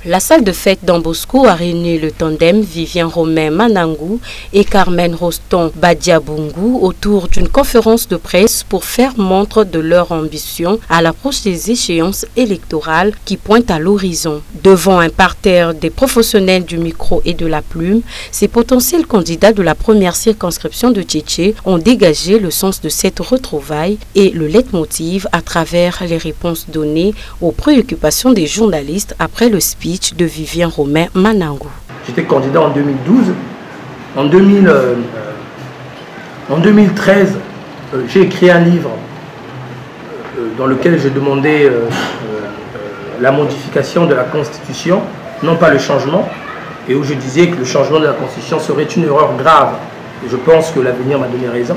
La salle de fête Don Bosco a réuni le tandem Vivien Romain Manangou et Carmen Roston Badiabungu autour d'une conférence de presse pour faire montre de leur ambition à l'approche des échéances électorales qui pointent à l'horizon. Devant un parterre des professionnels du micro et de la plume, ces potentiels candidats de la première circonscription de Tchétché ont dégagé le sens de cette retrouvaille et le leitmotiv à travers les réponses données aux préoccupations des journalistes après le speech de Vivien Romain Manangou. J'étais candidat en 2012. En 2013, j'ai écrit un livre dans lequel je demandais la modification de la Constitution, non pas le changement, et où je disais que le changement de la Constitution serait une erreur grave. Et je pense que l'avenir m'a donné raison.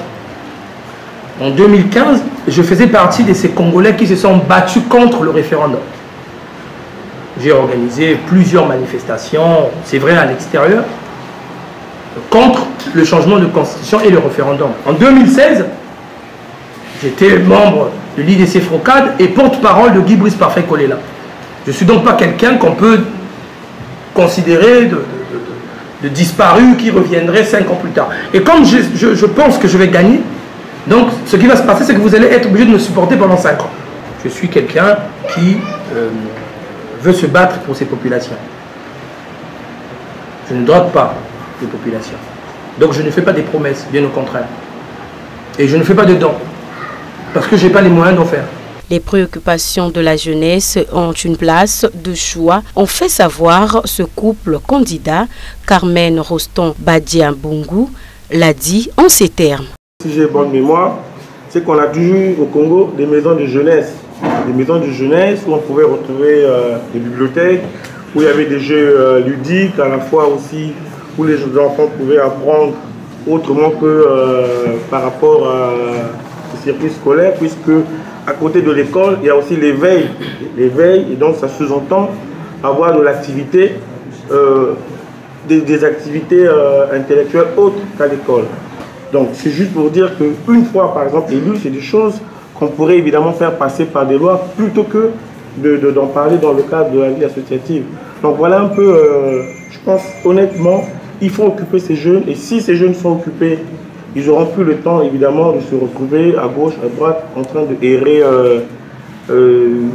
En 2015, je faisais partie de ces Congolais qui se sont battus contre le référendum. J'ai organisé plusieurs manifestations, c'est vrai à l'extérieur, contre le changement de constitution et le référendum. En 2016, j'étais membre de l'IDC Frocade et porte-parole de Guy Brice Parfait Kolela. Je ne suis donc pas quelqu'un qu'on peut considérer de disparu qui reviendrait 5 ans plus tard. Et comme je pense que je vais gagner, donc ce qui va se passer, c'est que vous allez être obligé de me supporter pendant 5 ans. Je suis quelqu'un qui veut se battre pour ces populations. Je ne drogue pas les populations. Donc je ne fais pas des promesses, bien au contraire. Et je ne fais pas de dons, parce que je n'ai pas les moyens d'en faire. Les préoccupations de la jeunesse ont une place de choix, ont fait savoir ce couple candidat. Carmen Roston Badiabungu l'a dit en ces termes. Si j'ai bonne mémoire, c'est qu'on a toujours au Congo des maisons de jeunesse. Des maisons de jeunesse où on pouvait retrouver des bibliothèques, où il y avait des jeux ludiques, à la fois aussi où les enfants pouvaient apprendre autrement que par rapport au circuit scolaire, puisque à côté de l'école, il y a aussi l'éveil. L'éveil, et donc ça sous-entend avoir de l'activité, des activités intellectuelles autres qu'à l'école. Donc c'est juste pour dire qu'une fois, par exemple, élu, c'est des choses qu'on pourrait évidemment faire passer par des lois plutôt que d'en parler dans le cadre de la vie associative. Donc voilà un peu, je pense honnêtement, il faut occuper ces jeunes, et si ces jeunes sont occupés, ils n'auront plus le temps évidemment de se retrouver à gauche, à droite, en train de errer.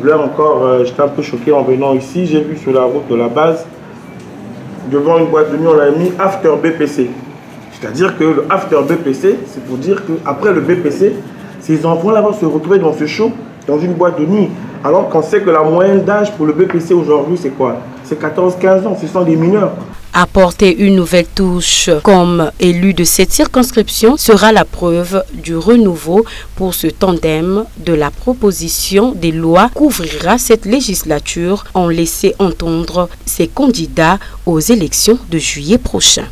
Là encore, j'étais un peu choqué en venant ici, j'ai vu sur la route de la base, devant une boîte de nuit, on a mis After BPC. C'est-à-dire que le After BPC, c'est pour dire qu'après le BPC, ces enfants-là vont se retrouver dans ce show, dans une boîte de nuit. Alors qu'on sait que la moyenne d'âge pour le BPC aujourd'hui, c'est quoi? C'est 14-15 ans, ce sont des mineurs. Apporter une nouvelle touche comme élu de cette circonscription sera la preuve du renouveau pour ce tandem de la proposition des lois qu'ouvrira cette législature, en laissant entendre ses candidats aux élections de juillet prochain.